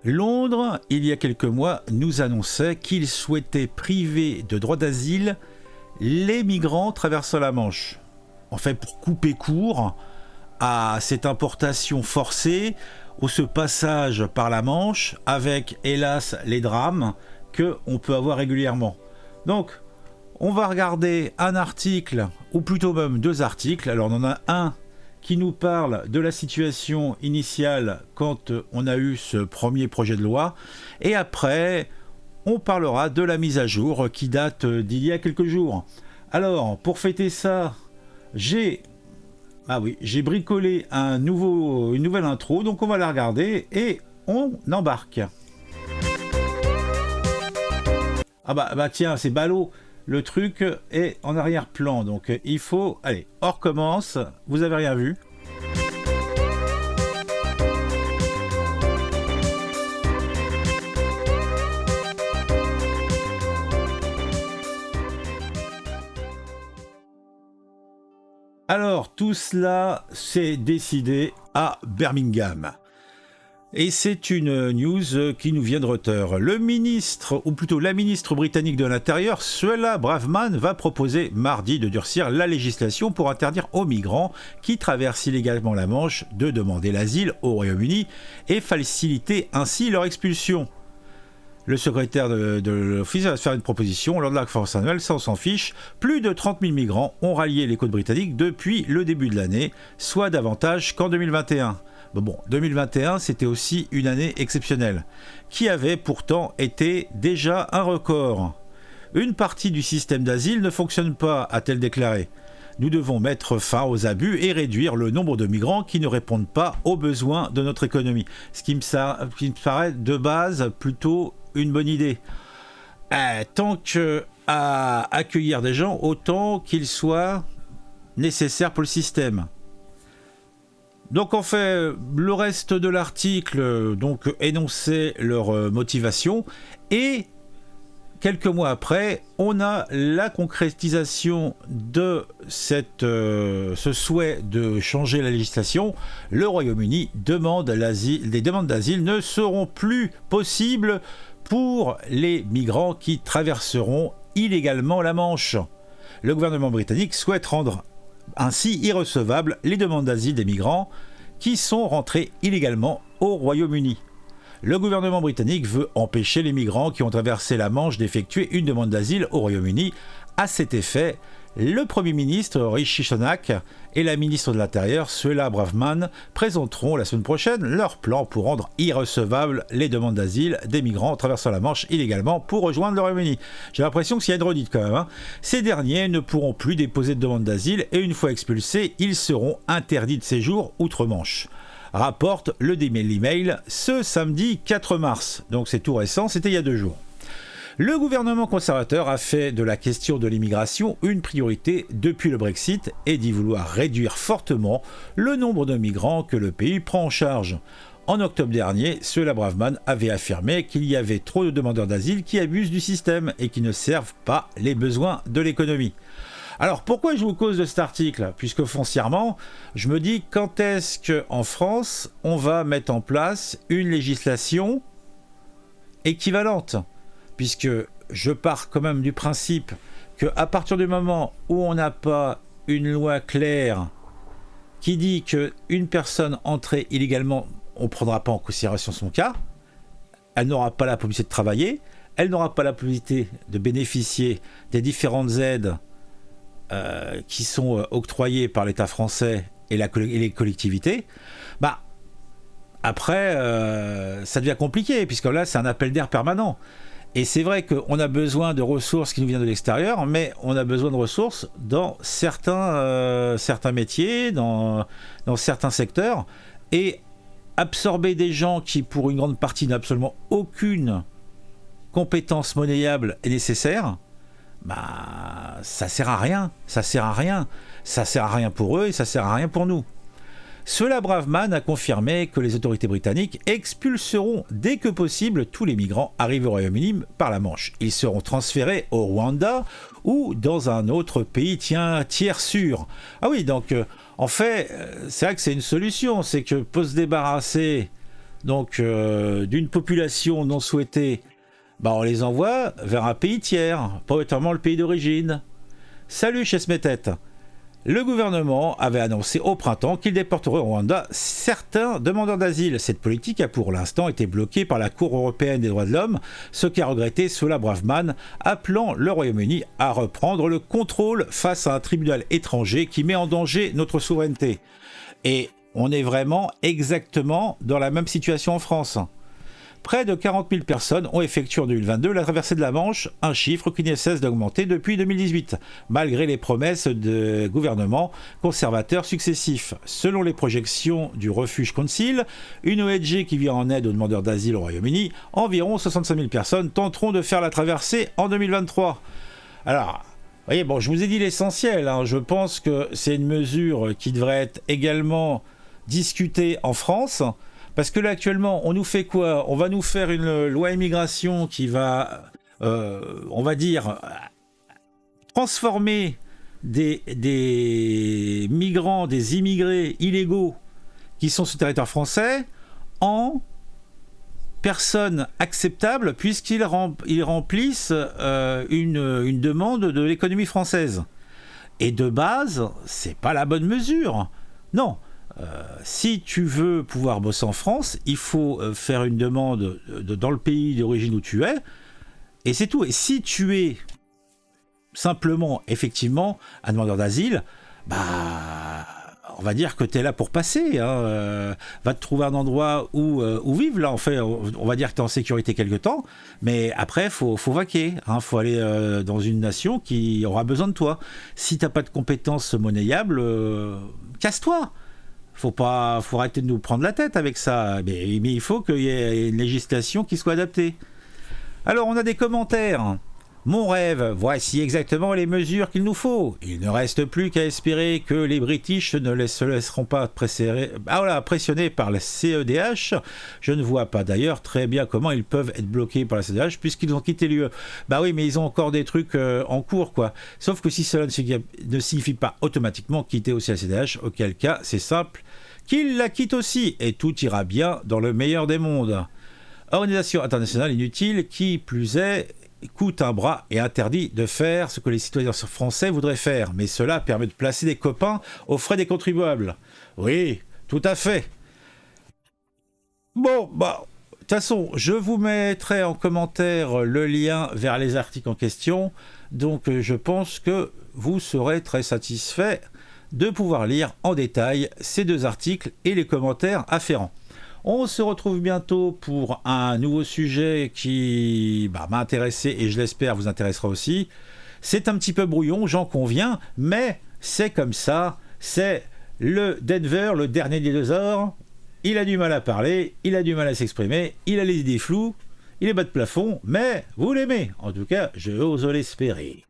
Londres, il y a quelques mois, nous annonçait qu'il souhaitait priver de droit d'asile les migrants traversant la Manche. En fait, pour couper court à cette importation forcée ou ce passage par la Manche avec, hélas, les drames qu'on peut avoir régulièrement. Donc, on va regarder un article, ou plutôt même deux articles. Alors, on en a un qui nous parle de la situation initiale quand on a eu ce premier projet de loi. Et après, on parlera de la mise à jour qui date d'il y a quelques jours. Alors, pour fêter ça, j'ai bricolé une nouvelle intro, donc on va la regarder et on embarque. Ah bah tiens, c'est ballot. Le truc est en arrière-plan, donc il faut... Allez, on recommence. Vous avez rien vu. Alors, tout cela s'est décidé à Birmingham. Et c'est une news qui nous vient de Reuters. Le ministre, ou plutôt la ministre britannique de l'Intérieur, Suella Braverman, va proposer mardi de durcir la législation pour interdire aux migrants qui traversent illégalement la Manche de demander l'asile au Royaume-Uni et faciliter ainsi leur expulsion. Le secrétaire de l'Office va se faire une proposition lors de la conférence annuelle, ça on s'en fiche. Plus de 30 000 migrants ont rallié les côtes britanniques depuis le début de l'année, soit davantage qu'en 2021. Bon, 2021, c'était aussi une année exceptionnelle, qui avait pourtant été déjà un record. Une partie du système d'asile ne fonctionne pas, a-t-elle déclaré. Nous devons mettre fin aux abus et réduire le nombre de migrants qui ne répondent pas aux besoins de notre économie. Ce qui me paraît de base plutôt une bonne idée. Tant qu'à accueillir des gens, autant qu'ils soient nécessaires pour le système. Donc en fait, le reste de l'article donc énonçait leur motivation et quelques mois après, on a la concrétisation de ce souhait de changer la législation. Le Royaume-Uni demande l'asile, des demandes d'asile ne seront plus possibles pour les migrants qui traverseront illégalement la Manche. Le gouvernement britannique souhaite rendre ainsi irrecevables les demandes d'asile des migrants qui sont rentrés illégalement au Royaume-Uni. Le gouvernement britannique veut empêcher les migrants qui ont traversé la Manche d'effectuer une demande d'asile au Royaume-Uni. À cet effet, le Premier ministre Rishi Sunak et la ministre de l'Intérieur Suella Braverman présenteront la semaine prochaine leur plan pour rendre irrecevables les demandes d'asile des migrants traversant la Manche illégalement pour rejoindre le Royaume-Uni. J'ai l'impression que s'il y a une redite quand même. Ces derniers ne pourront plus déposer de demande d'asile et une fois expulsés, ils seront interdits de séjour outre-Manche. Rapporte le Daily Mail ce samedi 4 mars. Donc c'est tout récent, c'était il y a 2 jours. Le gouvernement conservateur a fait de la question de l'immigration une priorité depuis le Brexit et dit vouloir réduire fortement le nombre de migrants que le pays prend en charge. En octobre dernier, Suella Braverman avait affirmé qu'il y avait trop de demandeurs d'asile qui abusent du système et qui ne servent pas les besoins de l'économie. Alors pourquoi je vous cause de cet article ? Puisque foncièrement, je me dis quand est-ce qu'en France, on va mettre en place une législation équivalente ? Puisque je pars quand même du principe qu'à partir du moment où on n'a pas une loi claire qui dit qu'une personne entrée illégalement, on ne prendra pas en considération son cas, elle n'aura pas la possibilité de travailler, elle n'aura pas la possibilité de bénéficier des différentes aides qui sont octroyées par l'État français et les collectivités, après, ça devient compliqué, puisque là, c'est un appel d'air permanent. Et c'est vrai qu'on a besoin de ressources qui nous viennent de l'extérieur, mais on a besoin de ressources dans certains métiers, dans certains secteurs, et absorber des gens qui, pour une grande partie, n'ont absolument aucune compétence monnayable et nécessaire, ça sert à rien. Ça sert à rien pour eux et ça sert à rien pour nous. Suella Braverman a confirmé que les autorités britanniques expulseront dès que possible tous les migrants arrivés au Royaume-Uni par la Manche. Ils seront transférés au Rwanda ou dans un autre pays tiers sûr. Ah oui, donc en fait, c'est vrai que c'est une solution, c'est que pour se débarrasser donc d'une population non souhaitée, bah on les envoie vers un pays tiers, pas notamment le pays d'origine. Salut chez Smetet. Le gouvernement avait annoncé au printemps qu'il déporterait au Rwanda certains demandeurs d'asile. Cette politique a pour l'instant été bloquée par la Cour européenne des droits de l'homme, ce qu'a regretté Sola Braverman, appelant le Royaume-Uni à reprendre le contrôle face à un tribunal étranger qui met en danger notre souveraineté. Et on est vraiment exactement dans la même situation en France. Près de 40 000 personnes ont effectué en 2022 la traversée de la Manche, un chiffre qui ne cesse d'augmenter depuis 2018, malgré les promesses de gouvernements conservateurs successifs. Selon les projections du Refuge Council, une ONG qui vient en aide aux demandeurs d'asile au Royaume-Uni, environ 65 000 personnes tenteront de faire la traversée en 2023. Alors, vous voyez, bon, je vous ai dit l'essentiel, hein. Je pense que c'est une mesure qui devrait être également discutée en France. Parce que là, actuellement, on nous fait quoi? On va nous faire une loi immigration qui va, on va dire, transformer des migrants, des immigrés illégaux qui sont sur le territoire français en personnes acceptables puisqu'ils remplissent une demande de l'économie française. Et de base, c'est pas la bonne mesure. Non. Si tu veux pouvoir bosser en France, il faut faire une demande dans le pays d'origine où tu es, et c'est tout. Et si tu es simplement, effectivement, un demandeur d'asile, bah, on va dire que tu es là pour passer. Hein. Va te trouver un endroit où vivre. Là, en fait, on va dire que tu es en sécurité quelque temps, mais après, faut vaquer. Hein. Faut aller dans une nation qui aura besoin de toi. Si tu n'as pas de compétences monnayables, casse-toi. Faut arrêter de nous prendre la tête avec ça. Mais il faut qu'il y ait une législation qui soit adaptée. Alors, on a des commentaires. Mon rêve, voici exactement les mesures qu'il nous faut. Il ne reste plus qu'à espérer que les British ne se laisseront pas pressionner par la CEDH. Je ne vois pas d'ailleurs très bien comment ils peuvent être bloqués par la CEDH puisqu'ils ont quitté l'UE. Bah oui, mais ils ont encore des trucs en cours, quoi. Sauf que si cela ne signifie pas automatiquement quitter aussi la CEDH, auquel cas, c'est simple, qu'ils la quittent aussi et tout ira bien dans le meilleur des mondes. Organisation internationale inutile, qui plus est, coûte un bras et interdit de faire ce que les citoyens français voudraient faire. Mais cela permet de placer des copains aux frais des contribuables. Oui, tout à fait. Bon, bah, de toute façon, je vous mettrai en commentaire le lien vers les articles en question. Donc, je pense que vous serez très satisfait de pouvoir lire en détail ces deux articles et les commentaires afférents. On se retrouve bientôt pour un nouveau sujet qui m'a intéressé et je l'espère vous intéressera aussi. C'est un petit peu brouillon, j'en conviens, mais c'est comme ça. C'est le Denver, le dernier dinosaure. Il a du mal à parler, il a du mal à s'exprimer, il a les idées floues, il est bas de plafond, mais vous l'aimez. En tout cas, je ose l'espérer.